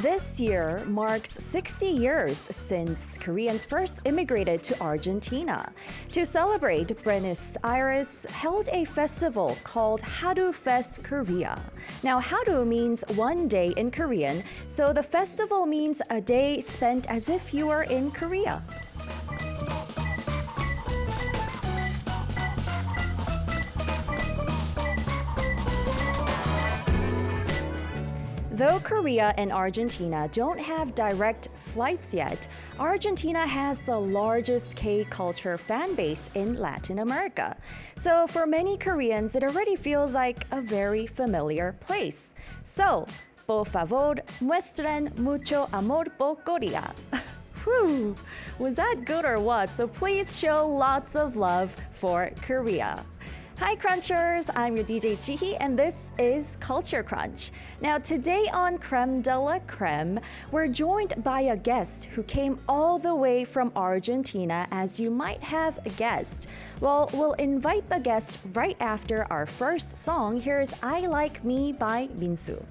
This year marks 60 years since Koreans first immigrated to Argentina. To celebrate, Buenos Aires held a festival called Haru Fest Korea. Now, Haru means one day in Korean, so the festival means a day spent as if you are in Korea. Though Korea and Argentina don't have direct flights yet, Argentina has the largest K-culture fan base in Latin America. So for many Koreans, it already feels like a very familiar place. So, por favor, muestren mucho amor por Korea. Whew, was that good or what? So please show lots of love for Korea. Hi Crunchers, I'm your DJ Jin-yi and this is Culture Crunch. Now today on Creme de la Creme, we're joined by a guest who came all the way from Argentina, as you might have guessed. Well, we'll invite the guest right after our first song. Here's I Like Me by Minsu.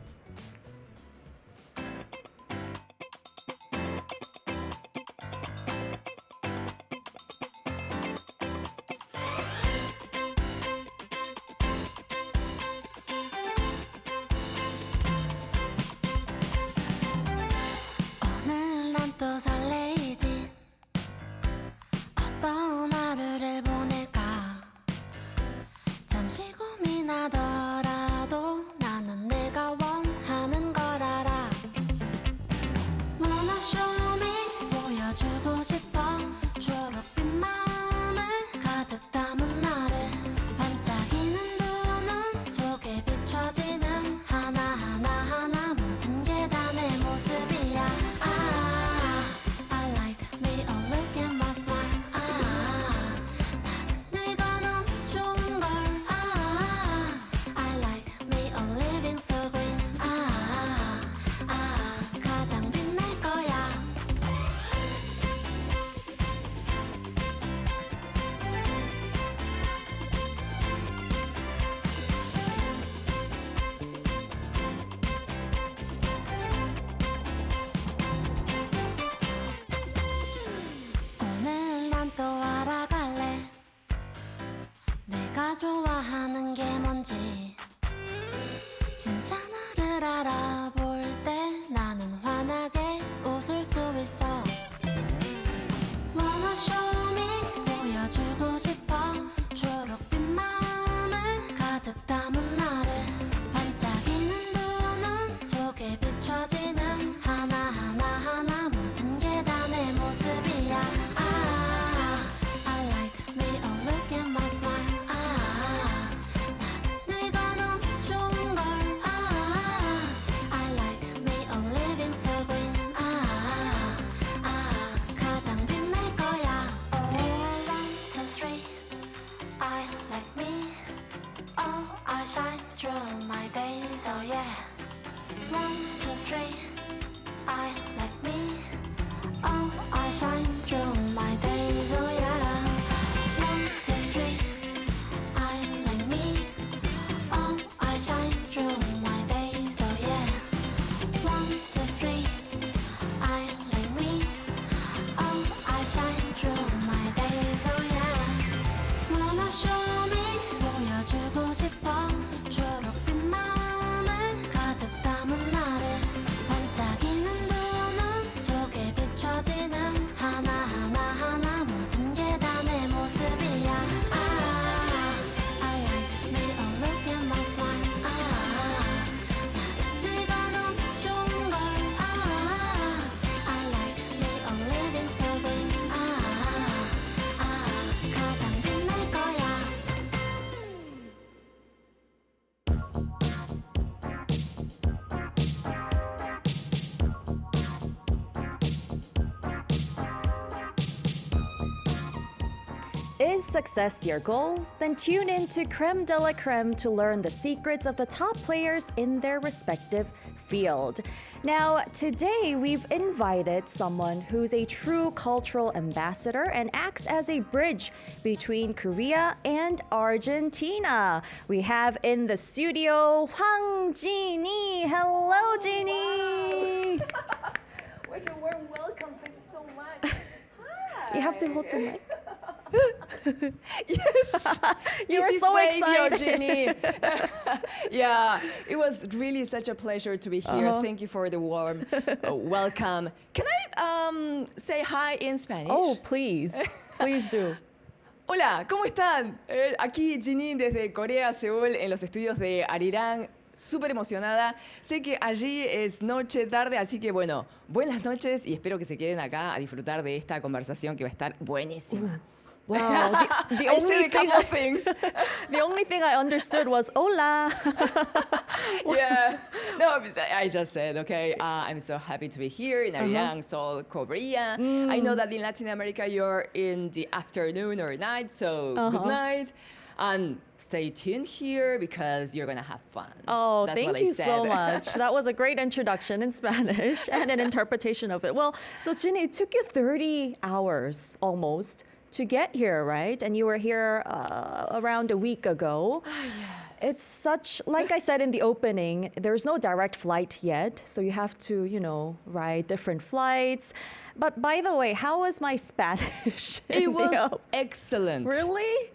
좋아하는 게 뭔지 진짜 나를 알아볼 때 나는 환하게 웃을 수 있어 Wanna show me 보여주고 싶어 초록빛 마음을 가득 담은 나를 반짝이는 두 눈 속에 비춰지는 하나하나 모든 게 다 내 모습이야 I like me, oh look at my smile shine through my days, oh yeah 1, 2, 3 I like me Oh, I shine through my days, oh yeah 1, 2, 3 I like me Oh, I shine through my days, oh yeah 1, 2, 3 I like me Oh, I shine through my days, oh yeah Wanna show me 보여주고 싶어 초록빛 마음을 가득 담은 나를 반짝이는 두 눈 속에 비춰지는 하나하나 모든 게 다 내 모습이야 I like me, oh look at my smile 나는 네가 너무 좋은 걸 I like me, oh living so green 가장 빛날 거야 Is success your goal? Then tune in to Creme de la Creme to learn the secrets of the top players in their respective field. Now, today we've invited someone who's a true cultural ambassador and acts as a bridge between Korea and Argentina. We have in the studio 황진이. Hello, Jinny. You have to hold the mic. Yes, You were this is so radio, excited. Jinny. Yeah, it was really such a pleasure to be here. Thank you for the warm welcome. Can I say hi in Spanish? Oh, please. Please do. Hola, ¿cómo están? Aquí Jin-yi desde Corea, Seúl, en los estudios de Arirang. Súper emocionada. Sé que allí es noche, tarde, así que bueno, buenas noches y espero que se queden acá a disfrutar de esta conversación que va a estar buenísima. Wow. The I said a couple of things. the only thing I understood was hola. Yeah. No, I just said, okay, I'm so happy to be here in Arirang, Seoul, Korea. I know that in Latin America you're in the afternoon or night, so good night. And stay tuned here because you're going to have fun. Oh, That's what thank I you said. so much. That was a great introduction in Spanish and an interpretation of it. Well, so Jin-yi, it took you 30 hours almost to get here, right? And you were here around a week ago. It's such, like I said in the opening, there's no direct flight yet. So you have to, ride different flights. But by the way, how was my Spanish? It in the was excellent. Really?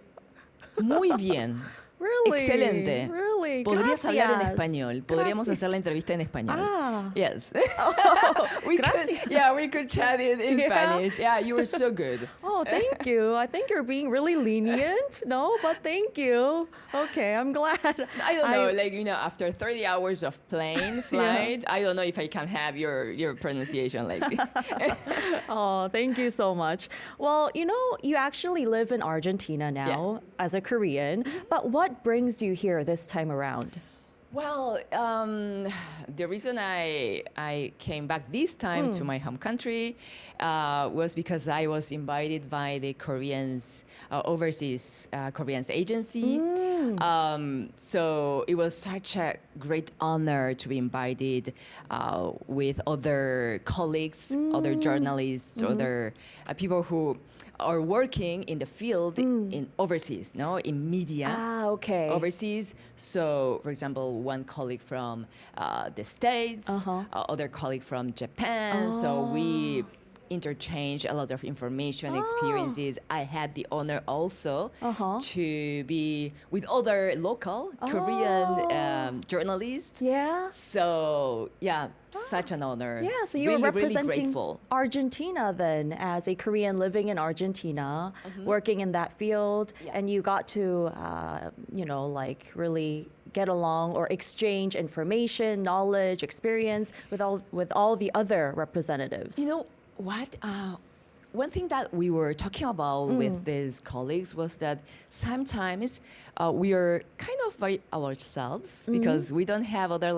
Muy bien. Really? Excelente. Really? Podrías hablar en Gracias. español. Podríamos Gracias. hacer la entrevista en español. Ah. Yes. Oh, we gracias. could chat in Yeah. Spanish. Yeah, you were so good. Oh, thank you. I think you're being really lenient. No, but thank you. Okay, I'm glad. I don't know, after 30 hours of plane flight, I don't know if I can have your pronunciation like this. Oh, thank you so much. Well, you actually live in Argentina now as a Korean, but what brings you here this time around? Well, the reason I came back this time to my home country was because I was invited by the Koreans overseas Koreans agency. So it was such a great honor to be invited with other colleagues, other journalists, other people who are working in the field in overseas, in media. Ah, okay. Overseas. So, for example, one colleague from the States, other colleague from Japan. So we interchange a lot of information, experiences. I had the honor also to be with other local Korean journalists. Yeah. So, yeah, such an honor. Yeah, so you really, were really representing grateful. Argentina then as a Korean living in Argentina, working in that field, and you got to, really get along or exchange information, knowledge, experience with all the other representatives. You know what? One thing that we were talking about with these colleagues was that sometimes we are kind of by ourselves because we don't have other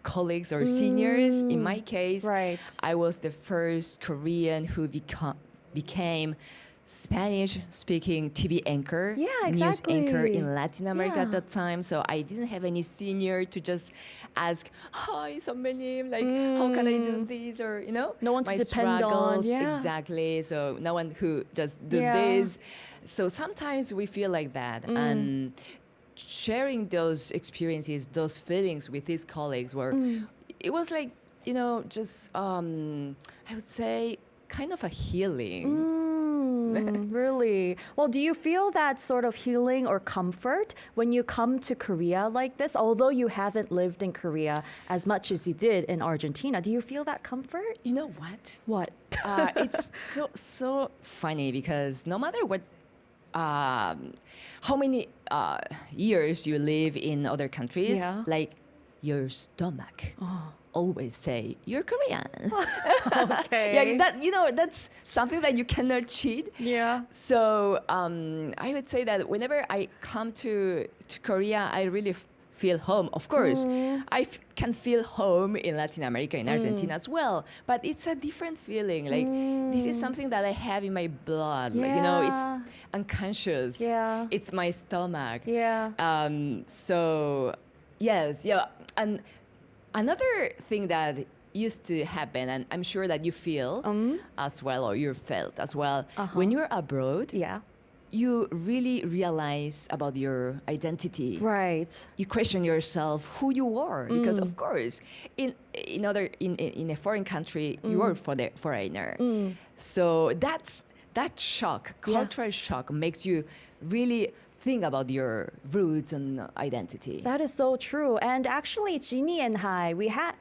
colleagues or seniors. In my case, Right. I was the first Korean who became Spanish-speaking TV anchor, Yeah, news exactly. anchor in Latin America Yeah. at that time. So I didn't have any senior to just ask, "Hi, 선배님, how can I do this?" Or No one to my depend on, struggles. yeah. Exactly. So no one who just do Yeah. this. So sometimes we feel like that, and sharing those experiences, those feelings with these colleagues, it was like just I would say kind of a healing. Really? Well, do you feel that sort of healing or comfort when you come to Korea like this? Although you haven't lived in Korea as much as you did in Argentina, do you feel that comfort? You know what? What? It's so funny because no matter what, how many years you live in other countries, Yeah. like your stomach always say you're Korean. Okay. Yeah, that's something that you cannot cheat. Yeah. So I would say that whenever I come to Korea, I really feel home. Of course, I can feel home in Latin America, in Argentina as well. But it's a different feeling. Like this is something that I have in my blood. Like, Yeah. it's unconscious. Yeah. It's my stomach. Yeah. So yes, yeah. And another thing that used to happen, and I'm sure that you feel as well, or you felt as well, when you're abroad, Yeah. you really realize about your identity. Right. You question yourself who you are, because of course, in a foreign country, you are for the foreigner. So that shock, cultural shock, makes you really think about your roots and identity. That is so true. And actually, Jin-yi and I, we had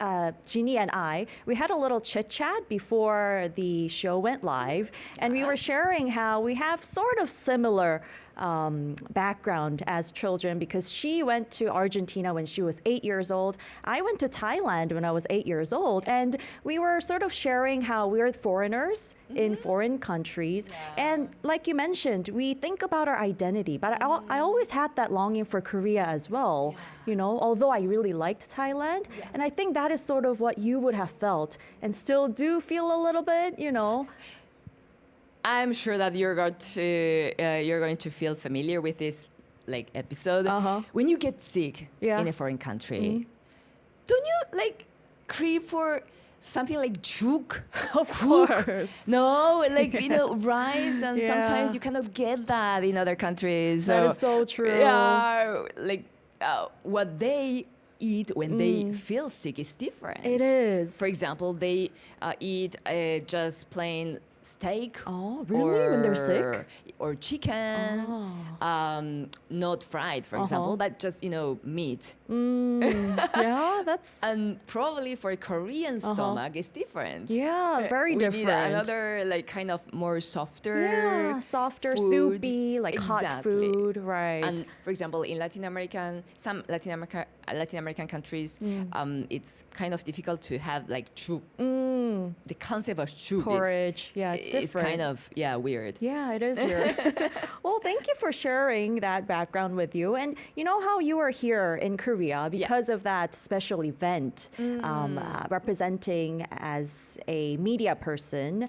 a little chit chat before the show went live, and we were sharing how we have sort of similar background as children, because she went to Argentina when she was 8 years old. I went to Thailand when I was 8 years old, and we were sort of sharing how we're foreigners in foreign countries. And like you mentioned, we think about our identity, but I always had that longing for Korea as well, you know, although I really liked Thailand. And I think that is sort of what you would have felt and still do feel a little bit, you know. I'm sure that you're going to feel familiar with this like episode. When you get sick in a foreign country, don't you like crave for something like juk? Of course. No, like rice, and sometimes you cannot get that in other countries. That is so true. Yeah, like what they eat when they feel sick is different. It is. For example, they eat just plain steak. Oh, really? When they're sick? Or chicken, not fried, for example, but just meat. Yeah, that's And probably for a Korean stomach, it's different. yeah, very We different. need another like kind of more softer. Yeah, softer, food. soupy, like hot Exactly. food, right? And for example, in some Latin American countries, it's kind of difficult to have like juk. The concept of juk Porridge, yeah, it's different. is kind of weird. Yeah, it is weird. Well, thank you for sharing that background with you. And you know how you are here in Korea because of that special event, representing as a media person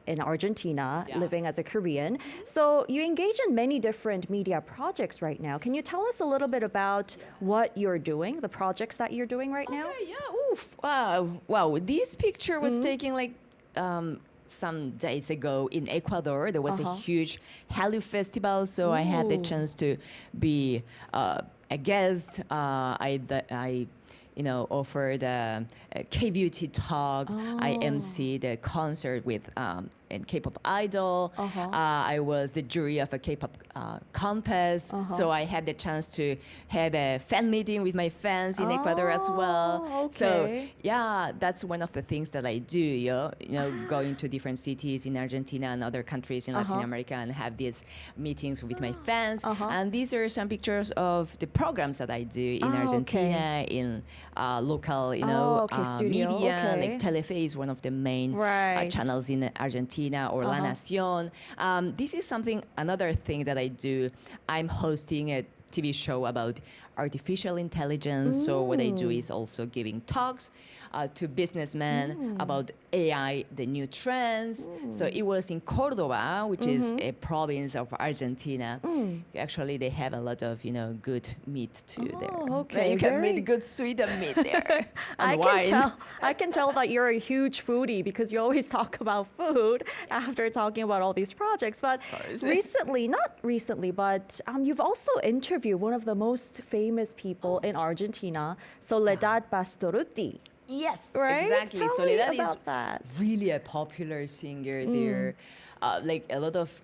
in Argentina, living as a Korean. So you engage in many different media projects right now. Can you tell us a little bit about what you're doing, the projects that you're doing right now? Okay, yeah. Oof. Wow. This picture was taken like some days ago in Ecuador. There was a huge Hallyu festival, so I had the chance to be a guest. I offered a K-beauty talk. I MC the concert with a K-pop idol. I was the jury of a K-pop contest. So I had the chance to have a fan meeting with my fans in Ecuador as well. Okay. So yeah, that's one of the things that I do. Going to different cities in Argentina and other countries in Latin America and have these meetings with my fans. And these are some pictures of the programs that I do in Argentina, in local, studio. media. Okay. Like TELEFE is one of the main channels in Argentina, or La Nación. This is another thing that I do. I'm hosting a TV show about artificial intelligence. So what I do is also giving talks to businessmen about AI, the new trends. So it was in Cordoba, which is a province of Argentina. Actually, they have a lot of good meat too there. Okay, You can make good sweet meat there. And wine. I can tell that you're a huge foodie because you always talk about food after talking about all these projects. But not recently, but you've also interviewed one of the most famous people in Argentina, Soledad Pastorutti. Yes, Right? exactly. Tell me Soledad about is that. really a popular singer there. Like a lot of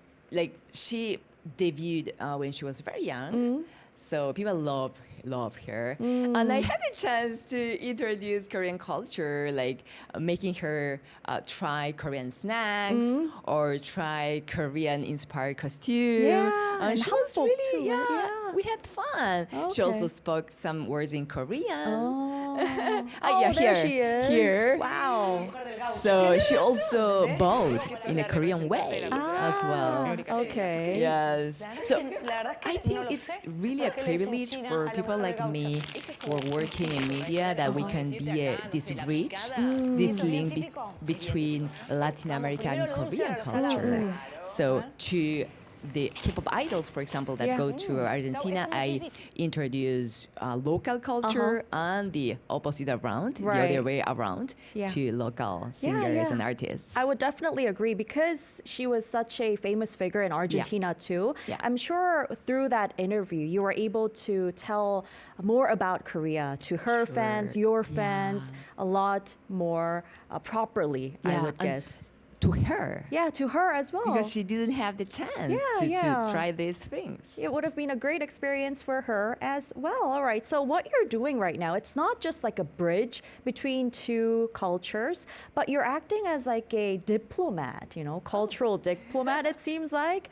she debuted when she was very young. So people love her. And I had a chance to introduce Korean culture, like making her try Korean snacks or try Korean inspired costume. Yeah, and she was hanbok really, too, right? Yeah. we had fun. She Okay. also spoke some words in Korean. Oh, here, there she is. here. Wow. So she also bowed in a Korean way as well. Okay. Yes. So I think it's really a privilege for people like me who are working in media that we can be this bridge, this link between Latin American and Korean culture. So to the K-pop idols, for example, that go to Argentina, I introduce local culture and the opposite around, the other way around, to local singers and artists. I would definitely agree because she was such a famous figure in Argentina too. Yeah. I'm sure through that interview you were able to tell more about Korea to her fans, your fans, a lot more properly, I would and guess. to her. Yeah, to her as well. Because she didn't have the chance to try these things. It would have been a great experience for her as well. All right, so what you're doing right now, it's not just like a bridge between two cultures, but you're acting as like a diplomat, cultural diplomat, it seems like,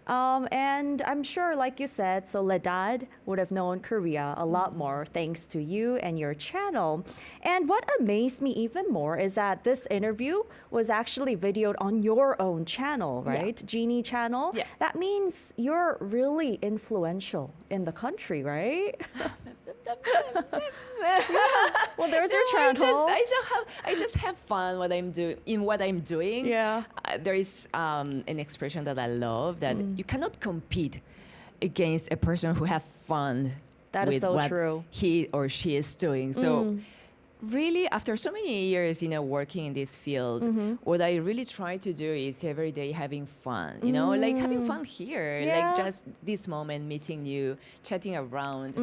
and I'm sure, like you said, so Ledad would have known Korea a lot more thanks to you and your channel. And what amazed me even more is that this interview was actually videoed on your own channel, right? Jin-yi channel. Yeah. That means you're really influential in the country, right? Well, there's your channel. I just have fun what I'm doing. Yeah. There is an expression that I love that you cannot compete against a person who have fun. That is with so what true. he or she is doing. So really, after so many years, working in this field, what I really try to do is every day having fun. Like having fun here, like just this moment, meeting you, chatting around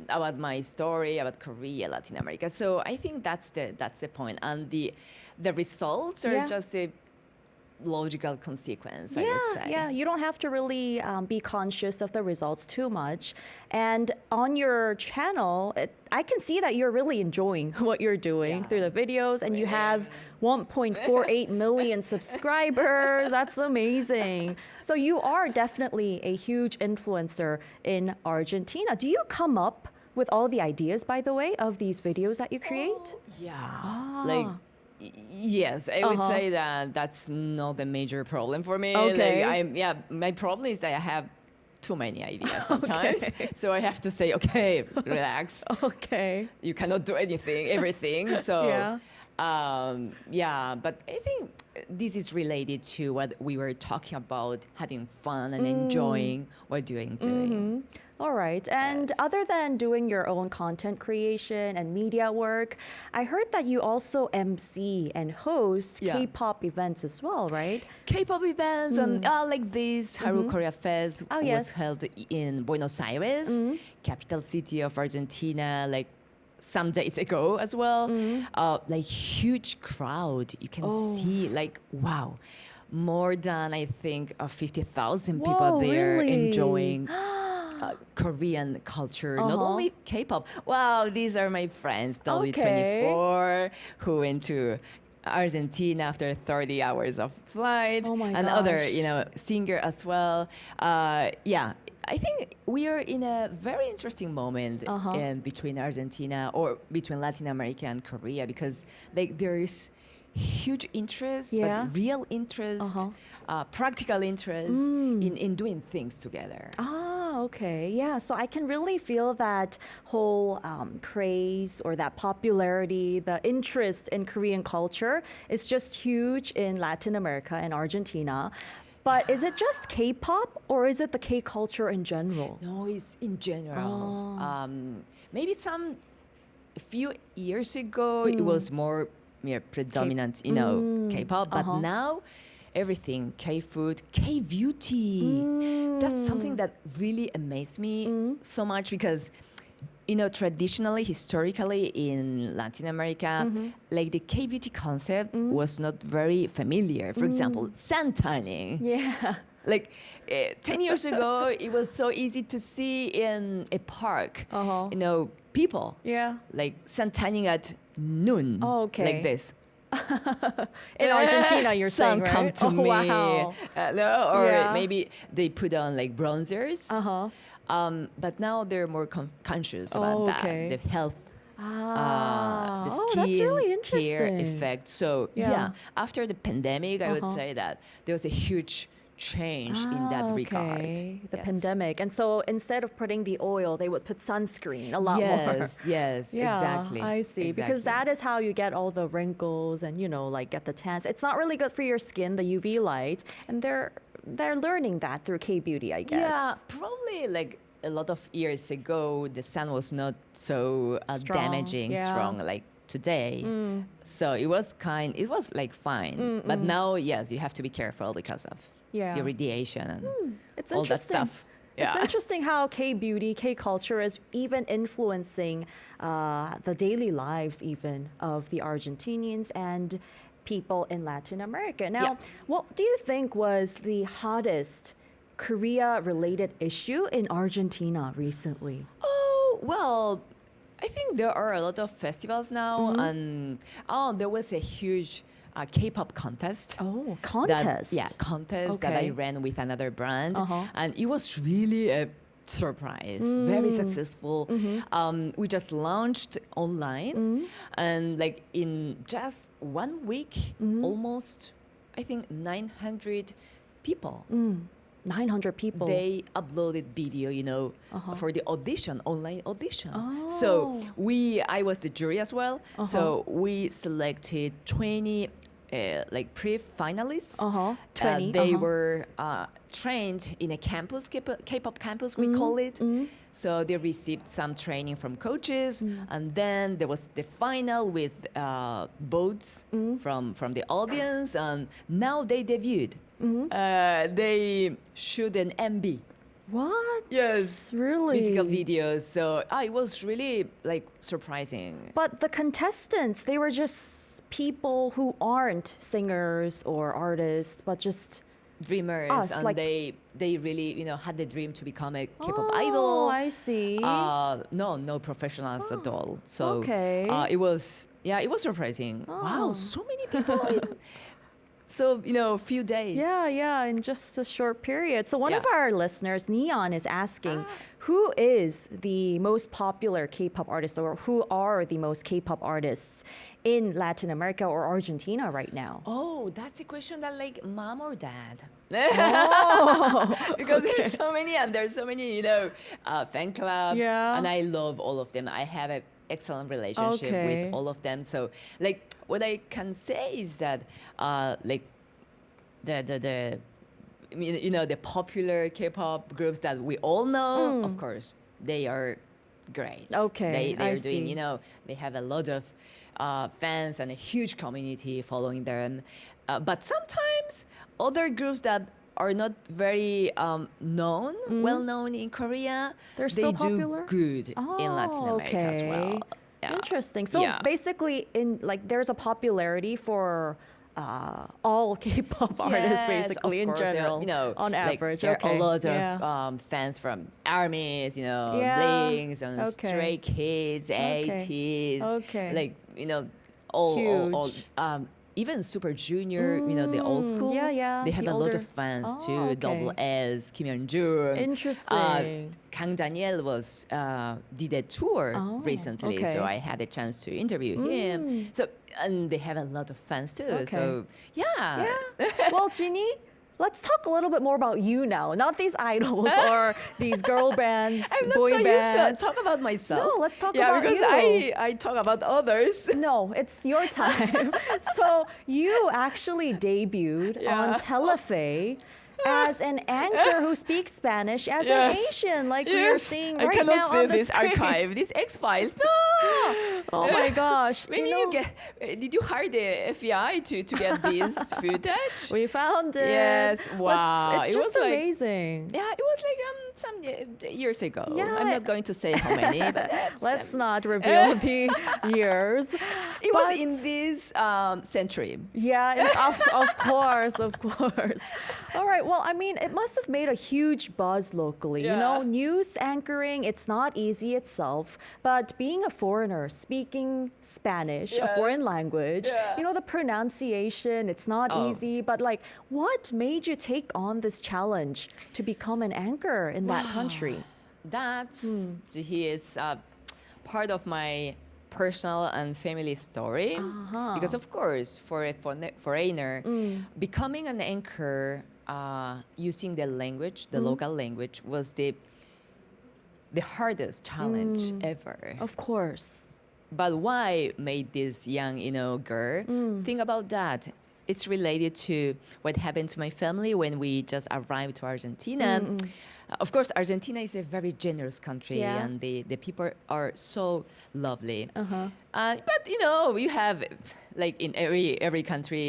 about my story, about Korea, Latin America. So I think that's the point, and the results are just a logical consequence, I would say. Yeah, you don't have to really be conscious of the results too much. And on your channel, I can see that you're really enjoying what you're doing through the videos, and you have 1.48 million subscribers. That's amazing. So you are definitely a huge influencer in Argentina. Do you come up with all the ideas, by the way, of these videos that you create? Yes, I would say that that's not a major problem for me. Okay. My problem is that I have too many ideas sometimes. So I have to say, okay, relax. Okay. You cannot do everything. So but I think this is related to what we were talking about, having fun and enjoying what you're doing. All right. And other than doing your own content creation and media work, I heard that you also MC and host K-pop events as well, right? K-pop events and like this Haru Korea Fest was held in Buenos Aires, capital city of Argentina, like some days ago as well. Like huge crowd. You can see like, wow, more than I think 50,000 people there really? enjoying Korean culture, not only K-pop. Wow, these are my friends, W24, who went to Argentina after 30 hours of flight, and other, singer as well. I think we are in a very interesting moment between Argentina or between Latin America and Korea, because like there is huge interest, but real interest, practical interest in doing things together. Okay. Yeah. So I can really feel that whole craze or that popularity, the interest in Korean culture is just huge in Latin America and Argentina. But is it just K-pop or is it the K-culture in general? No, it's in general. Maybe a few years ago, it was more predominant, K-pop. But now, everything, K-food, K-beauty. That's something that really amazed me so much because, traditionally, historically in Latin America, like the K-beauty concept was not very familiar. For example, sun tanning. Yeah. Like 10 years ago, it was so easy to see in a park, people like sun tanning at noon, like this. In Argentina, you're saying, right? Come to me. Wow. Or maybe they put on like bronzers. But now they're more conscious about that, the health, the skin that's really care interesting. effect. So after the pandemic, I would say that there was a huge change in that regard. The pandemic. And so instead of putting the oil, they would put sunscreen a lot more. Yes, exactly. I see. Exactly. Because that is how you get all the wrinkles and, like get the tans. It's not really good for your skin, the UV light. And they're learning that through K-beauty, I guess. Yeah, probably like a lot of years ago, the sun was not so damaging, strong like today. So it was like fine. But now, yes, you have to be careful because of the radiation and It's all that interesting. stuff. It's interesting how K-beauty, K-culture is even influencing the daily lives even of the Argentinians and people in Latin America. Now, Yeah. what do you think was the hottest Korea-related issue in Argentina recently? Oh, well, I think there are a lot of festivals now, and there was a huge K-pop contest. Oh, contest. Contest that I Okay. ran with another brand, Uh-huh. and it was really a surprise, very successful. We just launched online, and like in just 1 week, almost, I think 900 people. 900 people. They uploaded video, for the audition, online audition. Oh. So I was the jury as well. So we selected 20 pre-finalists. 20. They were trained in a campus, K-pop campus, we call it. So they received some training from coaches, and then there was the final with votes from the audience, and now they debuted. They shoot an MV. What? Yes. Really? Musical videos. So it was really surprising. But the contestants, they were just people who aren't singers or artists, but just Dreamers, Us, and like- they really had the dream to become a K-pop Oh, idol. I see. No professionals at all. So Okay. it was surprising. Wow, so many people in few days. Yeah, in just a short period. So one of Yeah. our listeners, Neon, is asking, who is the most popular K-pop artist, or who are the most K-pop artists in Latin America or Argentina right now? Oh, that's a question that like mom or dad. Oh, Because there's so many, and there's so many, fan clubs. Yeah. And I love all of them. I have an excellent relationship Okay. with all of them. So like what I can say is that the popular K-pop groups that we all know, of course, they are great. Okay, They're I doing, see. they have a lot of fans and a huge community following them. But sometimes other groups that are not very well known in Korea, They're still they popular? do good in Latin America as well. Yeah. Interesting. So Yeah. basically, there's a popularity for all K-pop artists, basically, in of course, general, on average. There are Okay. a lot Yeah. of fans from ARMYs, Yeah. Blinks, and Okay. Stray Kids, Okay. 80s, Okay. all Huge. even Super Junior, the old school. yeah, They have the a lot older- of fans Oh, too. okay. Double S, Kim Hyun-jun. Interesting. Kang Daniel did a tour Oh, recently, okay. so I had a chance to interview him. So and they have a lot of fans too. Okay. So yeah. Well, Jin-yi, let's talk a little bit more about you now. Not these idols or these girl bands, I'm not boy so used bands. to talk about myself. No, let's talk yeah, about because you. I talk about others. No, it's your time. So you actually debuted on Yeah. TELEFE as an anchor who speaks Spanish as an Yes. Asian, like we are Yes, seeing I right cannot now see on the this screen. archive, this X-Files. No. Oh my gosh! When did you hire the FBI to get this footage? We found it. Yes, wow. It's It just was like- amazing. Yeah, it was like some years ago. Yeah, I'm not going to say how many, but Let's not reveal the years. It was But- in this century. Yeah, of course, of course. All right, well, I mean, it must have made a huge buzz locally. Yeah. News anchoring, it's not easy itself, but being a foreigner, speaking Spanish, a Yes. foreign language, Yeah. the pronunciation, it's not Oh. easy, but like, what made you take on this challenge to become an anchor in that country? That's he is part of my personal and family story. Because of course, for a foreigner, becoming an anchor using the language, the local language, was the hardest challenge ever. Of course. But why made this young, girl think about that? It's related to what happened to my family when we just arrived to Argentina. Of course, Argentina is a very generous country, Yeah. and the people are so lovely. Uh-huh. But you have, like in every country,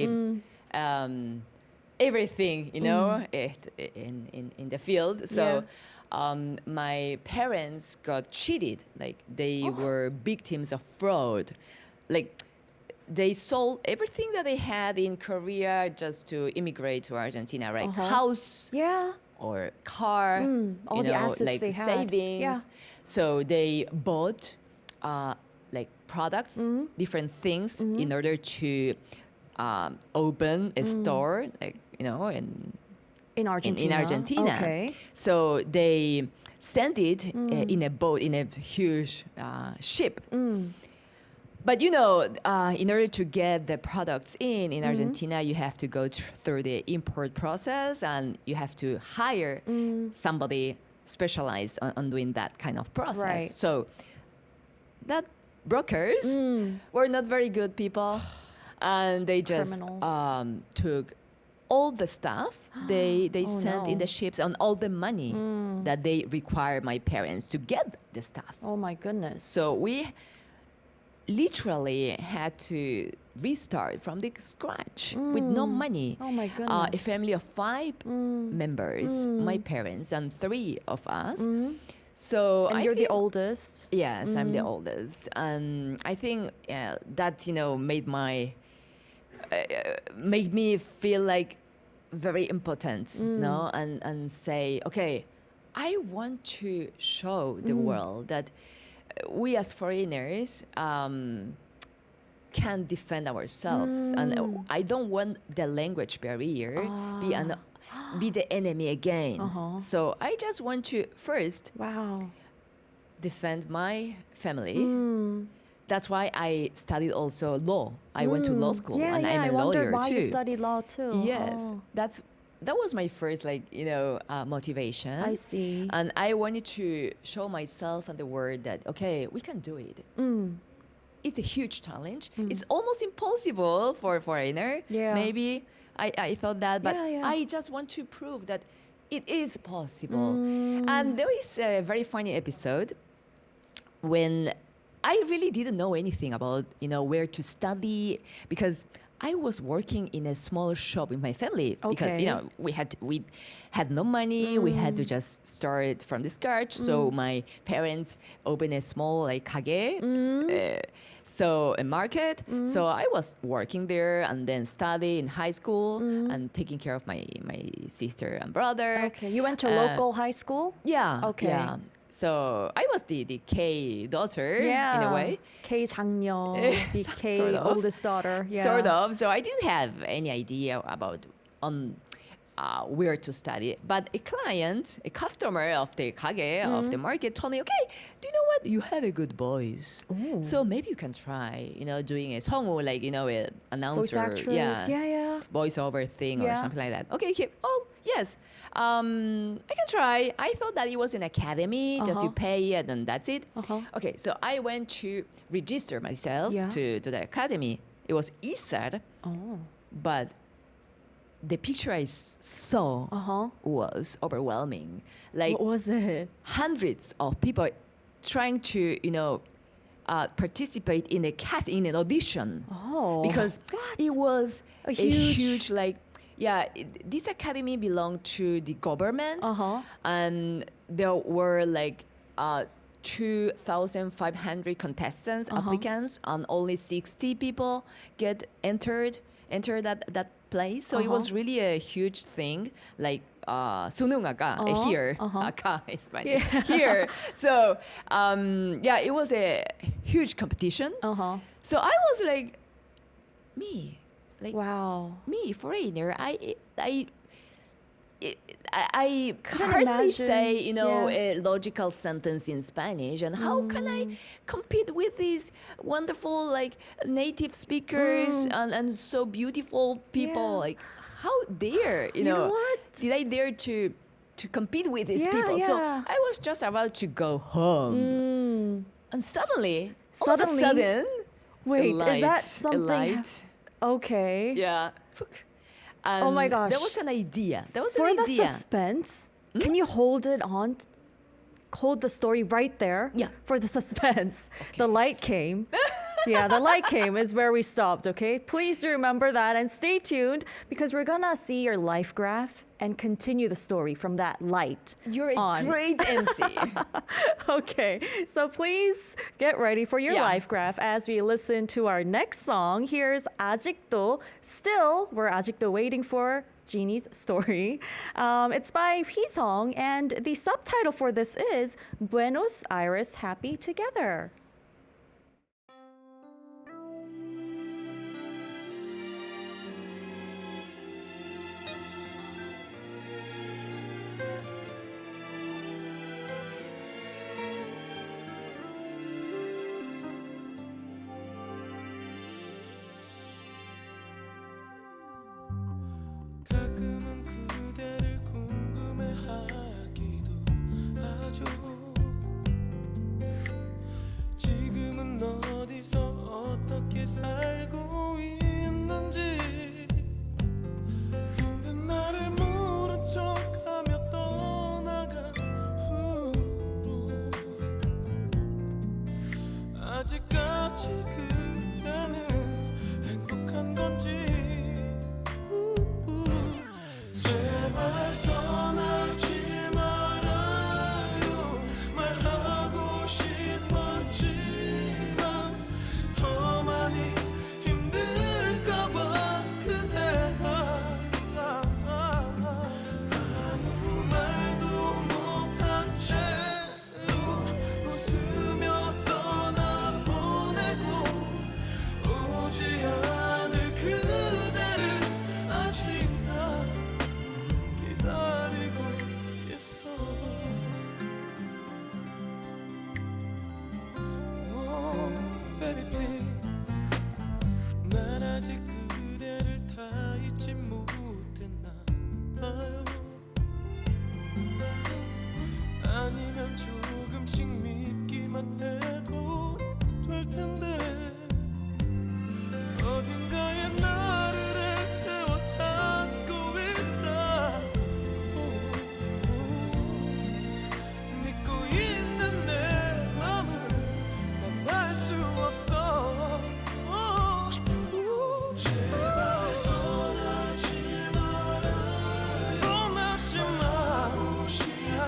everything in the field. So. My parents got cheated. Like they were victims of fraud. Like they sold everything that they had in Korea just to immigrate to Argentina, right? House Yeah. or car, all the assets like they had. savings. Yeah. So they bought like products, different things in order to open a store, like In Argentina. in Argentina. Okay. So they sent it in a boat, in a huge ship. But in order to get the products in Argentina, you have to go through the import process, and you have to hire somebody specialized on doing that kind of process. Right. So that brokers were not very good people, and they just Criminals. took all the stuff they sent in no. the ships and all the money that they required my parents to get the stuff. Oh my goodness. So we literally had to restart from the scratch with no money. Oh my A goodness. family of 5 members, my parents and 3 of us. So And I you're the think- oldest. Yes, I'm the oldest, and I think that made me feel like very impotent, no, and say, okay, I want to show the world that we as foreigners can defend ourselves, and I don't want the language barrier be the enemy again. So I just want to first Wow. defend my family. That's why I studied also law. I went to law school, Yeah, and yeah. I'm a I lawyer wondered why too. you studied law too. Yes, Oh, that was my first motivation. I see. And I wanted to show myself and the world that okay, we can do it. It's a huge challenge. It's almost impossible for a foreigner. Yeah. Maybe I thought that, but Yeah, yeah. I just want to prove that it is possible. And there is a very funny episode when I really didn't know anything about where to study, because I was working in a small shop in my family because Okay. we had no money. We had to just start from the scratch. So my parents opened a small kage, so a market. So I was working there and then study in high school and taking care of my sister and brother. Okay. You went to local high school? Yeah. Okay. Yeah. So I was the K daughter in a way. K 장녀, the K Sort of. oldest daughter. Yeah. Sort of. So I didn't have any idea about where to study. But a customer of the kage, of the market, told me, okay, do you know what? You have a good voice. So maybe you can try, doing a song, like, a announcer. Voice actress. Yeah. Voiceover thing or Yeah. something like that. Okay, yes. I can try. I thought that it was an academy, just you pay it and that's it. Okay, so I went to register myself Yeah. to the academy. It was ISAR, but the picture I saw was overwhelming. Like What was it? hundreds of people trying to, participate in in an audition. Oh. Because it was A a huge this academy belonged to the government, and there were 2,500 contestants, applicants, and only 60 people entered that place. So it was really a huge thing, like 수능 아까 here, 아까 is Spanish here. So it was a huge competition. So I was like, Wow. me, foreigner, I Couldn't hardly imagine. say, Yeah. a logical sentence in Spanish. And how can I compete with these wonderful, native speakers and so beautiful people? Yeah. Like, how dare, You know what? did I dare to compete with these Yeah, people? So yeah. I was just about to go home. And suddenly, all of a Suddenly? sudden, Wait, a is that light- something? A light. Okay. Yeah. Oh my And gosh. There was an idea. For the suspense, can you hold the story right there? Yeah. For the suspense. Okay. The light came. Yeah, the light came is where we stopped, okay? Please do remember that and stay tuned because we're gonna see your life graph and continue the story from that light. You're a on. great MC. Okay, so please get ready for your Yeah. life graph as we listen to our next song. Here's 아직도. Still, we're 아직도 waiting for Jin-yi's story. It's by Hwang, and the subtitle for this is Buenos Aires Happy Together. 가끔은 그대를 궁금해하기도 하죠. 지금은 어디서 어떻게 살고 있는지 힘든 나를 모른 척하며 떠나간 후로 아직까지 그대는 행복한 건지 제발 떠나지 말아요. 말하고 싶었지만 더 많이 힘들까봐 그대가 아무 말도 못한 채로 웃으며 떠나보내고 오지 않을 그대를 아직 나 기다리고 있어. Oh, baby please. 난 아직 그대를 다 잊지 못했나 봐요. 아니면 조금씩 믿기만 해도 될 텐데 어딘가에 나를 헤워 찾고 있다고 믿고 있는 내 맘은 만날 수 없어. 제발 떠나지 말아요. 떠나지 말고 싶지만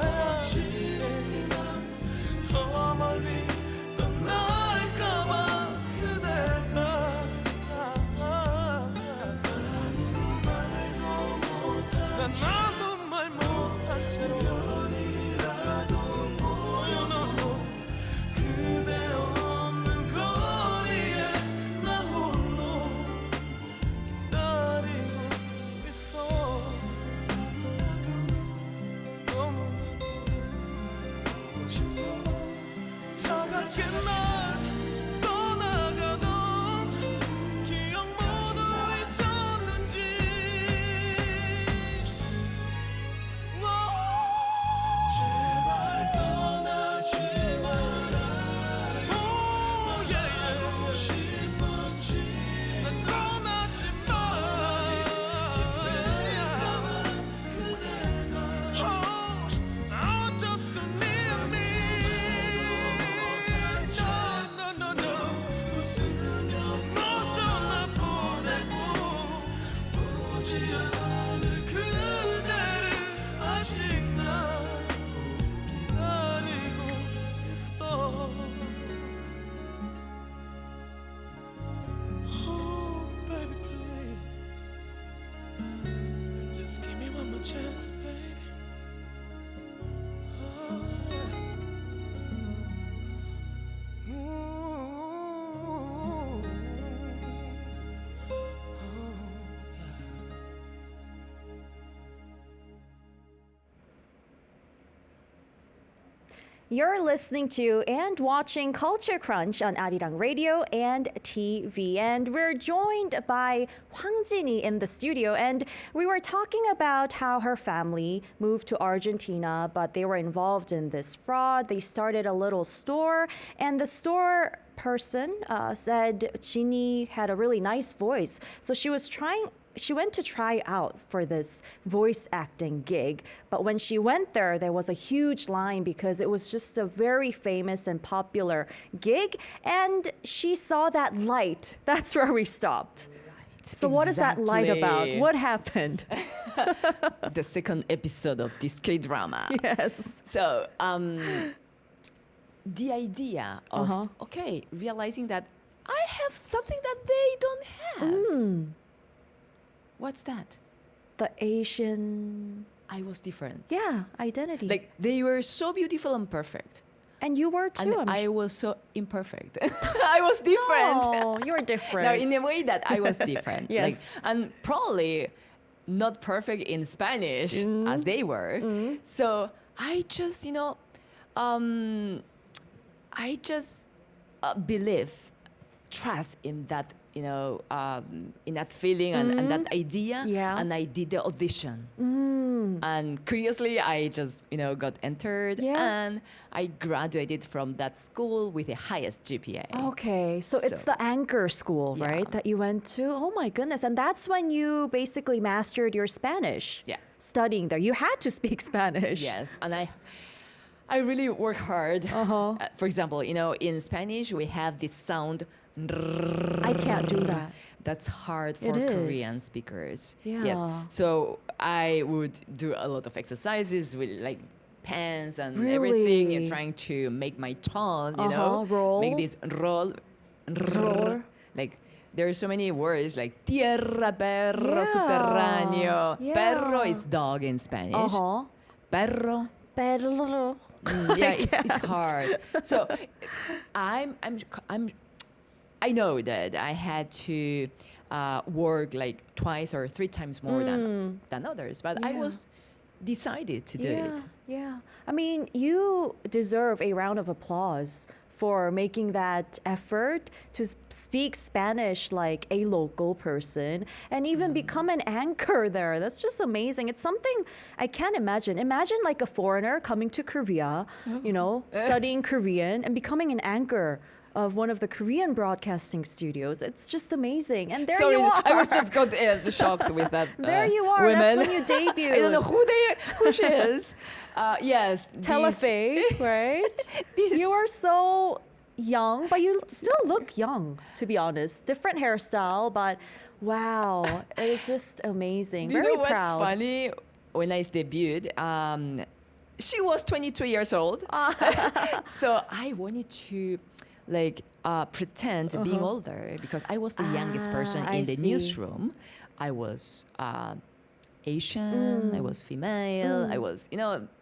더 멀리 떠날까봐 그대가 난 아무 말 못한 채로 연이라도 보여놓고 그대 없는 거리에 나 홀로 기다리고 있어. 너무나도 보고 싶어. 다 같이 날 떠나가던 기억 모두 잊었는지 제발 떠나지 말아요. 말하고 싶었지만 떠나지 마. 힘들까봐 그대가 Oh, just to leave me. No, no, no, no. 웃으며 못 떠나보내고 오지 않을 그대를 아직 나 기다리고 있어. Oh, baby, please. Just give me one more chance, baby. Oh, yeah. Ooh. Oh, yeah. You're listening to and watching Culture Crunch on Arirang Radio and TV. And we're joined by 황진이 in the studio. And we were talking about how her family moved to Argentina, but they were involved in this fraud. They started a little store, and the store person said Jin-yi had a really nice voice. So she was trying she went to try out for this voice acting gig, but when she went there was a huge line because it was just a very famous and popular gig, and she saw that light. That's where we stopped. So what is that light about? Exactly. What happened? The second episode of this K-drama. Yes. So the idea of Uh-huh. realizing that I have something that they don't have. What's that? The Asian, I was different. identity. Like they were so beautiful and perfect, and you were too. and I was so imperfect. I was different. Oh, you were different. No, in a way that I was different. Yes. Like, and probably not perfect in Spanish as they were. So I just, I just believe, trust in that, in that feeling and that idea. Yeah. And I did the audition. And curiously, I just, got entered. Yeah. And I graduated from that school with the highest GPA. Okay, so it's So- the anchor school, Yeah. right, that you went to? Oh my goodness. And that's when you basically mastered your Spanish. Yeah. Studying there. You had to speak Spanish. Yes, and I really work hard. For example, in Spanish we have this sound. I can't do that. That's hard It for is. Korean speakers. Yeah. Yes. So I would do a lot of exercises with like pens and everything, Really? and trying to make my tone, Roll. make this roll. Roll. Like there are so many words like tierra, perro, Yeah. subterráneo. Yeah. Perro is dog in Spanish. Perro. Pero Yeah, it's hard. So I know that I had to work like twice or three times more than others, but I Yeah. was decided to do it. Yeah. I mean, you deserve a round of applause for making that effort to speak Spanish like a local person and even become an anchor there. That's just amazing. It's something I can't imagine. Imagine like a foreigner coming to Korea, studying Korean and becoming an anchor of one of the Korean broadcasting studios. It's just amazing. And there Sorry, you are. I was just got shocked with that. There you are. Women. That's when you debuted. I don't know who she is. Yes, TELEFE, right? You are so young, but you still look young, to be honest. Different hairstyle, but wow, it's just amazing. Do you Very know what's proud. funny? When I debuted, she was 22 years old. So I wanted to pretend being older because I was the youngest person I in the see. newsroom. I was Asian, I was female, I was,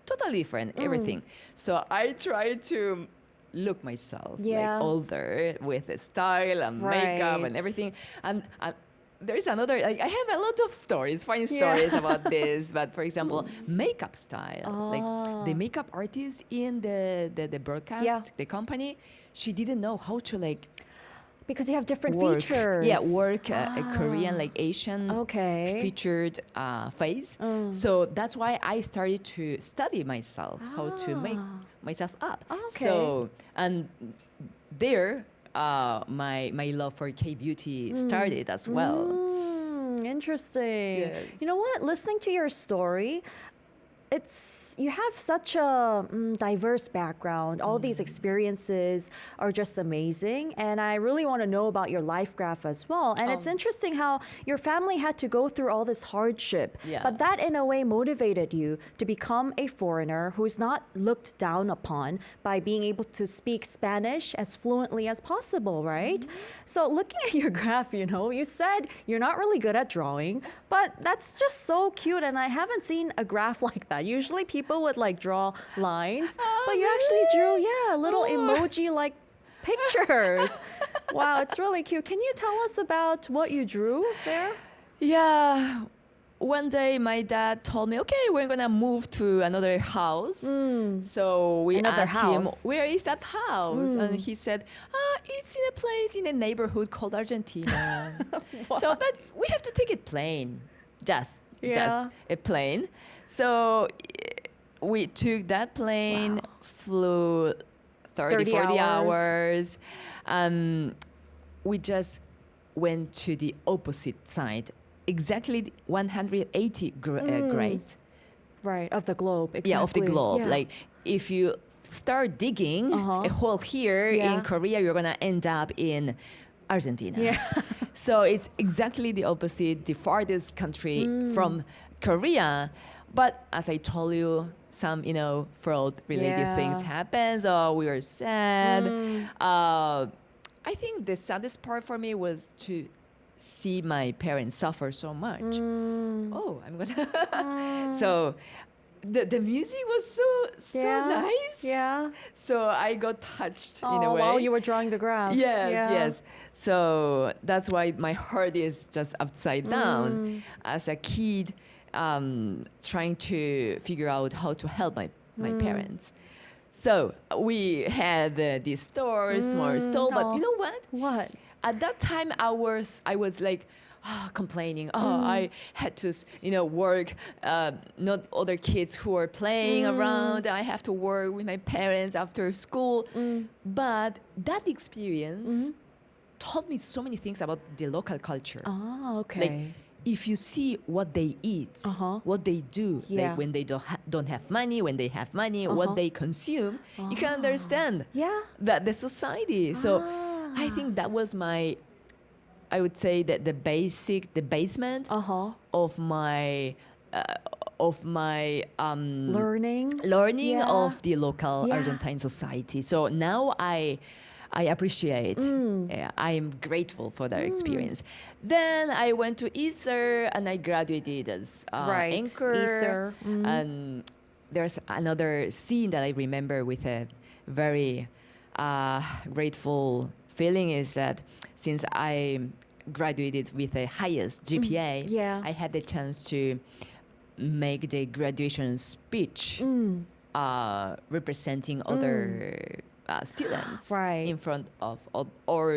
totally different, everything. So I tried to look myself Yeah. like older with the style and makeup and Right. everything. And there is another, I have a lot of stories, funny Yeah. stories about this. But for example, makeup style. Like the makeup artist in the broadcast, Yeah. the company, she didn't know how to Because you have different work. features. Yeah, work a Korean, Asian Okay. featured face. So that's why I started to study myself, how to make myself up. Okay. So, and there, my love for K-beauty started as well. Interesting. Yes. You know what? Listening to your story, you have such a diverse background. All these experiences are just amazing, and I really want to know about your life graph as well. And it's interesting how your family had to go through all this hardship, but that in a way motivated you to become a foreigner who's not looked down upon by being able to speak Spanish as fluently as possible, right? So looking at your graph, you said you're not really good at drawing, but that's just so cute, and I haven't seen a graph like that. Usually people would draw lines, but you actually drew, little emoji-like pictures. Wow, it's really cute. Can you tell us about what you drew there? Yeah. One day my dad told me, okay, we're going to move to another house. So we Another asked house. him, where is that house? And he said, it's in a place in a neighborhood called Argentina. So, but we have to take it plane. Just a plane. So we took that plane, flew 30 40 hours. We just went to the opposite side exactly 180 grade. Right, of the globe. Exactly. Yeah, of the globe. Yeah. Like if you start digging a hole here in Korea, you're gonna end up in Argentina. Yeah. So it's exactly the opposite, the farthest country from Korea. But as I told you, some fraud-related things happened. So we were sad. I think the saddest part for me was to see my parents suffer so much. Oh, I'm gonna. So the music was so nice. Yeah. So I got touched in a Oh, way. while you were drawing the graph. Yes, Yeah. yes. So that's why my heart is just upside down. As a kid, trying to figure out how to help my parents. So we had this store, small store, but you know what? What? At that time, I was like complaining. Oh, I had to, work. Not other kids who are playing around. I have to work with my parents after school. But that experience taught me so many things about the local culture. Oh, okay. Like if you see what they eat, what they do, Yeah. like when they don't have money, when they have money, what they consume, you can understand Yeah. that the society. So I think that was I would say that the basement of my Learning. learning Yeah. of the local Yeah. Argentine society. So now I appreciate. I'm grateful for that experience. Then I went to Easter and I graduated as Right, anchor. Easter. And there's another scene that I remember with a very grateful feeling is that since I graduated with the highest GPA, Yeah. I had the chance to make the graduation speech representing other students Right. in front of all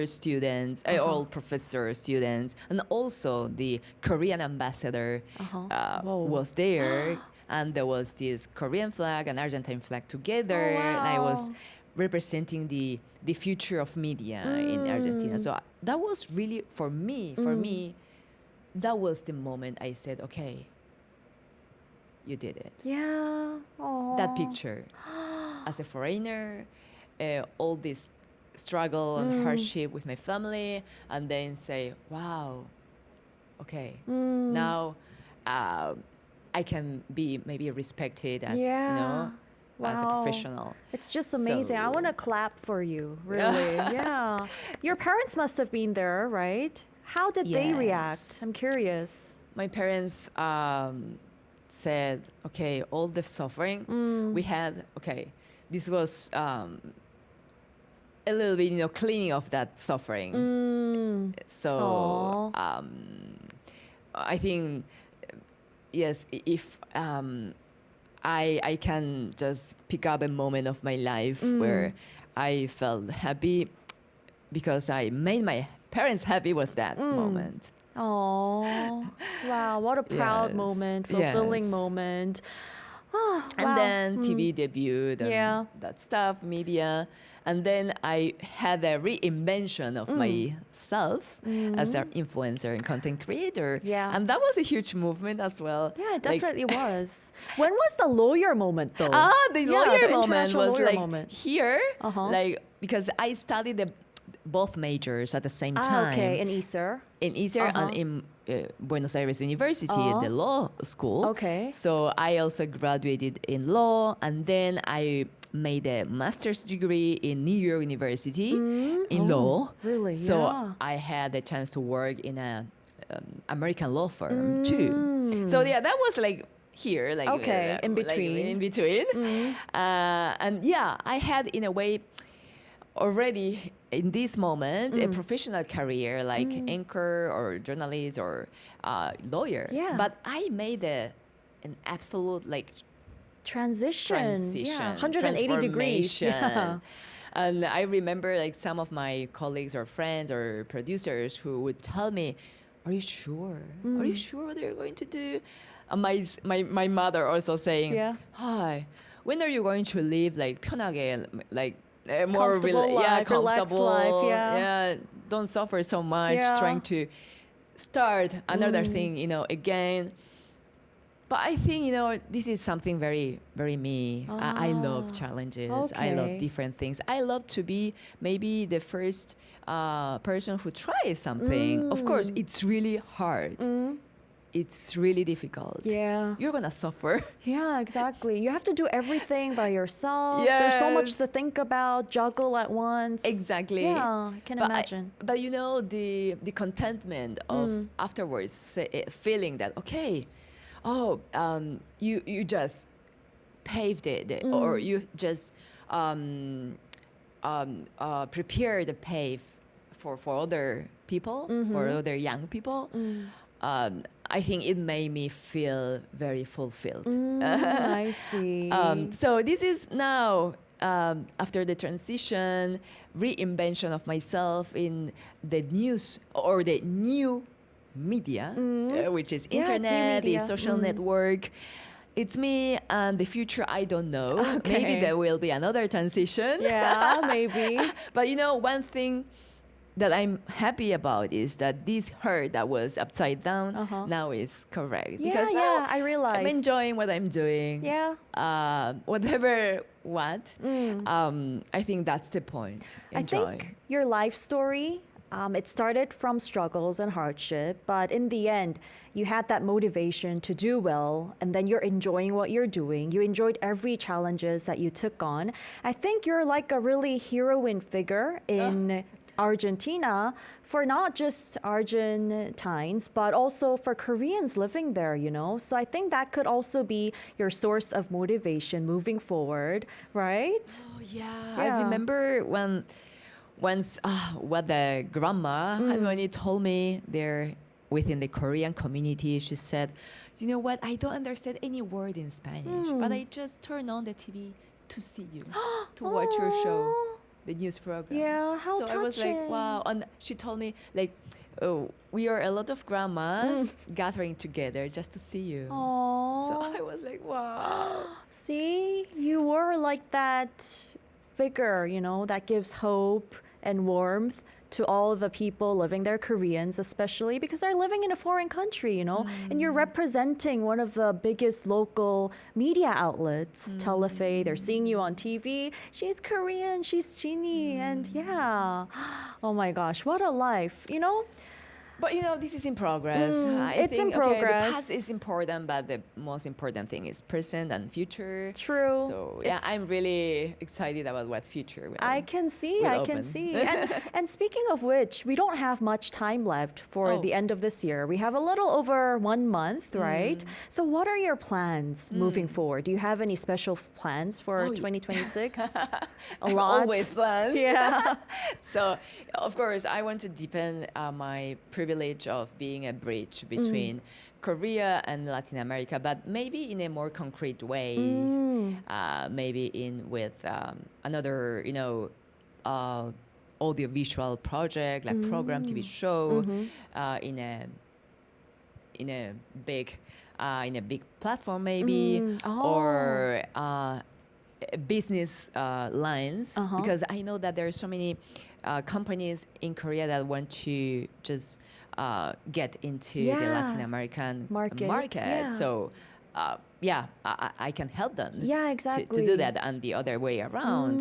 students, all professors, students, and also the Korean ambassador Whoa. was there, and there was this Korean flag and Argentine flag together, Oh, and I was wow. representing the future of media in Argentina. So that was really for me, that was the moment I said, okay, you did it. Yeah. Aww. That picture as a foreigner, all this struggle and hardship with my family, and then say, wow, okay, now I can be maybe respected as, Yeah. as a Wow. professional. It's just amazing. I So- want to clap for you, really. Yeah. Your parents must have been there, right? How did they react? Yes. I'm curious. My parents said, okay, all the suffering we had, okay, this was a little bit, cleaning of that suffering. So Aw. I think, yes, if I can just pick up a moment of my life where I felt happy because I made my parents happy was that moment. Oh, wow. What a proud Yes. moment, fulfilling Yes. moment. Oh, And wow. then TV debuted and Yeah. that stuff, media. And then I had a reinvention of myself as an influencer and content creator. Yeah. And that was a huge movement as well. Yeah, it Like, definitely was. When was the lawyer moment, though? the Yeah, lawyer the moment international was lawyer like moment. here, Uh-huh. like because I studied both majors at the same time. Okay, in Easter. In Easter and in Buenos Aires University, the law school. Okay. So I also graduated in law, and then I made a master's degree in New York University in law. really? So Yeah. I had the chance to work in a American law firm too. So yeah, that was like here, like Okay, in like between. in between. And yeah, I had in a way already in this moment a professional career like anchor or journalist or lawyer. Yeah. But I made an absolute like Transition. Yeah, 180 degrees. transformation. Yeah. And I remember like some of my colleagues or friends or producers who would tell me, "Are you sure? Are you sure what they're going to do?" And my mother also saying, Yeah. "Hi, when are you going to live like 편하게, like more Comfortable life, relaxed comfortable, life, yeah. don't suffer so much Yeah. trying to start another thing, again. But I think, this is something very, very me. I love challenges. I love Okay. different things. I love to be maybe the first person who tries something. Of course, it's really hard. It's really difficult. Yeah. You're going to suffer. Yeah, exactly. You have to do everything by yourself. There's so much Yes. to think about, juggle at once. Exactly. Yeah, I can imagine. But the contentment of afterwards feeling that, okay, you just paved it, or you just prepare the pave for other people, for other young people. I think it made me feel very fulfilled. I see. So this is now, after the transition, reinvention of myself in the news or the new media, which is Yeah, it's new internet, the media. social network. It's me, and the future, I don't know. Okay. Maybe there will be another transition. Yeah, maybe. But one thing that I'm happy about is that this hurt that was upside down now is correct. Yeah, because now yeah, I realized. I'm enjoying what I'm doing. Yeah. Whatever what. I think that's the point. Enjoy. I think your life story, it started from struggles and hardship, but in the end, you had that motivation to do well, and then you're enjoying what you're doing. You enjoyed every challenges that you took on. I think you're like a really heroine figure in Argentina for not just Argentines, but also for Koreans living there, So I think that could also be your source of motivation moving forward, right? Oh, yeah. Yeah. I remember once what the grandma Halmoni told me there within the Korean community. She said, "You know what? I don't understand any word in Spanish, but I just turn on the TV to see you, to watch your show, the news program." Yeah, how so I was like, touching. wow. And she told me, like, "Oh, we are a lot of grandmas gathering together just to see you." Aww. So I was like, wow. See, you were like that figure, that gives hope and warmth to all the people living there, Koreans especially, because they're living in a foreign country, and you're representing one of the biggest local media outlets, TELEFE. They're seeing you on TV. She's Korean, she's Jin-yi, and yeah. Oh my gosh, what a life, But this is in progress. I it's in think, okay, progress. the past is important, but the most important thing is present and future. True. So yeah, I'm really excited about what future will. I can see, will I can open. see. And speaking of which, we don't have much time left for the end of this year. We have a little over 1 month, right? So what are your plans moving forward? Do you have any special plans for 2026? A lot. Always plans. Yeah. So of course, I want to deepen my privilege of being a bridge between Korea and Latin America, but maybe in a more concrete ways. Maybe with another, audiovisual project like program, TV show, in a big platform maybe, or business lines, because I know that there are so many companies in Korea that want to just get into the Latin American Market, yeah. So I can help them Yeah, to exactly. do that, and the other way around.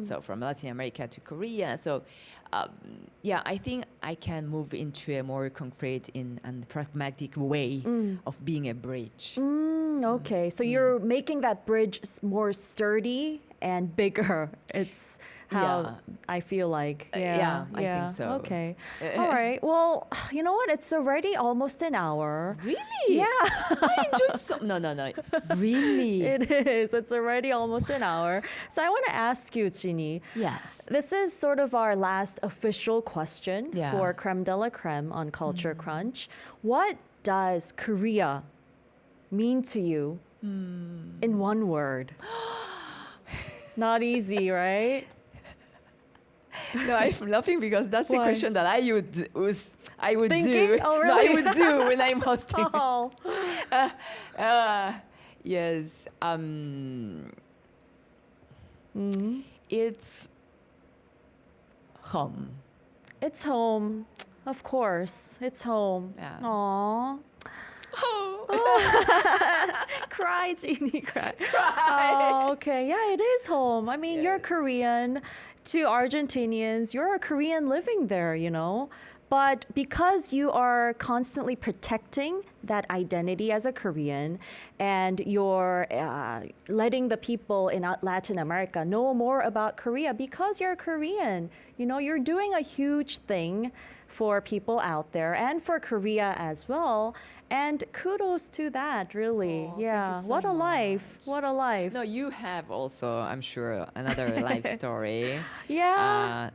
So from Latin America to Korea. So I think I can move into a more concrete and pragmatic way of being a bridge. Okay, so you're making that bridge more sturdy and bigger. It's how I feel like. Yeah, I think so. Okay. All right. Well, you know what? It's already almost an hour. Really? Yeah. I enjoy no. Really? It is. It's already almost an hour. So I want to ask you, Jin-yi. Yes. This is sort of our last official question Yeah. for Creme de la Creme on Culture Crunch. What does Korea mean to you in one word? Not easy, right? No, I'm laughing because that's the Why? question that I would do. Thinking? Oh, No, really? I would do when I'm hosting. Oh. Yes. It's home. It's home. Of course, it's home. Yeah. Aww. Cry, Jin-yi, cry. Oh, okay. Yeah, it is home. I mean, you're Korean. To Argentinians, you're a Korean living there, you know. But because you are constantly protecting that identity as a Korean and you're letting the people in Latin America know more about Korea because you're Korean, you know, you're doing a huge thing for people out there and for Korea as well. And kudos to that, really. Oh, thank yeah. you so What a life. much. What a life. No, you have also, I'm sure, another life story. Yeah.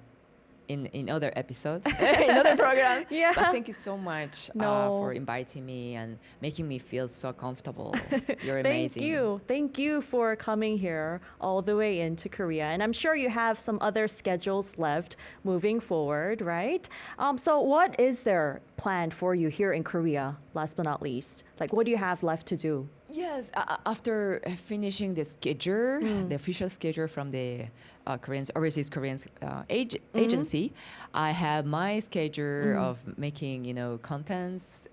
In other episodes, in other programs. Yeah. But thank you so much No. for inviting me and making me feel so comfortable. You're Thank amazing. you. Thank you for coming here all the way into Korea. And I'm sure you have some other schedules left moving forward, right? So what is there planned for you here in Korea, last but not least? Like, what do you have left to do? Yes, after finishing the schedule, the official schedule from the overseas Koreans agency, I have my schedule of making, contents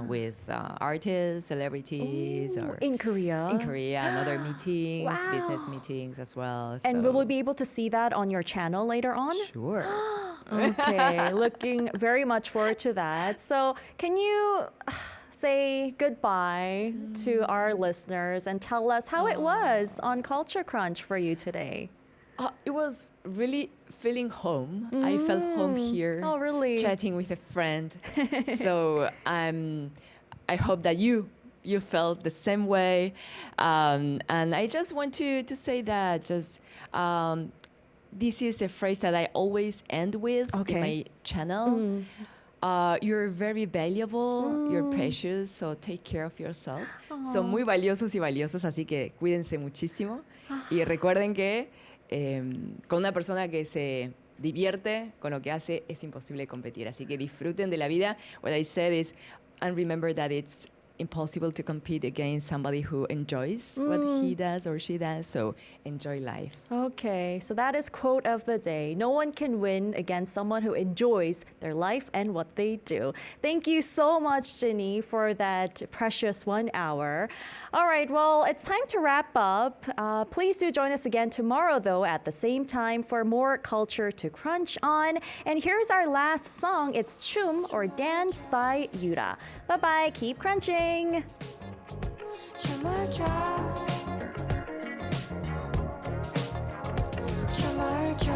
with artists, celebrities, or In Korea? in Korea, and other meetings, Wow. business meetings as well. And so. will we be able to see that on your channel later on? Sure. Okay, looking very much forward to that. So, can you say goodbye to our listeners and tell us how it was on Culture Crunch for you today? It was really feeling home. I felt home here. Oh, really? Chatting with a friend. So I hope that you felt the same way. And I just want to say that this is a phrase that I always end with Okay. in my channel. You're very valuable, you're precious, so take care of yourself. Son muy valiosos y valiosas, así que cuídense muchísimo. Y recuerden que con una persona que se divierte con lo que hace es imposible competir. Así que disfruten de la vida. What I said is, and remember that it's impossible to compete against somebody who enjoys what he does or she does. So enjoy life. Okay, so that is quote of the day. No one can win against someone who enjoys their life and what they do. Thank you so much, Jin-yi, for that precious 1 hour. All right, well, it's time to wrap up. Please do join us again tomorrow, though, at the same time for more culture to crunch on. And here's our last song. It's Chum or Dance by Yura. Bye-bye. Keep crunching. 춤을 춰 춤을 춰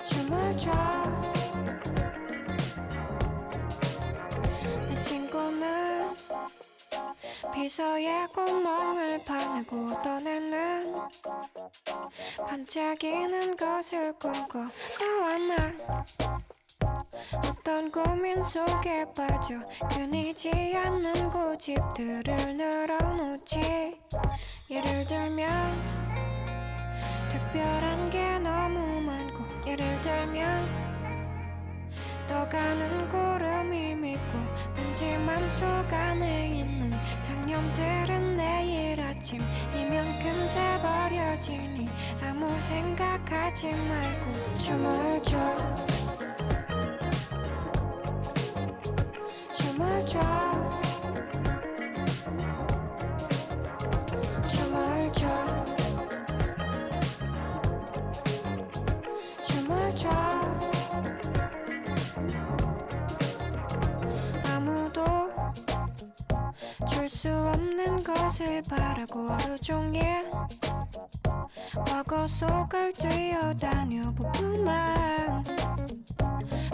춤을 춰 내 친구는 비서에 구멍을 파내고 떠내는 반짝이는 것을 꿈꿔 난 어떤 고민 속에 빠져 끊이지 않는 고집들을 늘어놓지. 예를 들면 특별한 게 너무 많고, 예를 들면 떠가는 구름이 밉고, 왠지 맘속 안에 있는 상념들은 내일 아침이면 금세 버려지니 아무 생각하지 말고 춤을 춰 춤을 춰 춤을 춰 춤을 춰 아무도 줄 수 없는 것을 바라고 하루 종일 과거 속을 뛰어다녀 보고만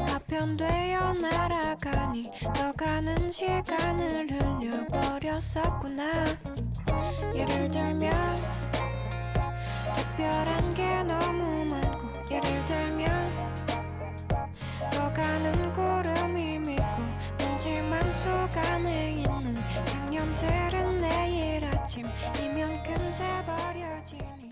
파편되어 날아가니 떠가는 시간을 흘려버렸었구나. 예를 들면 특별한 게 너무 많고, 예를 들면 떠가는 구름이 밉고, 왠지 맘속 안에 있는 상념들은 내일 아침이면 금세 버려지니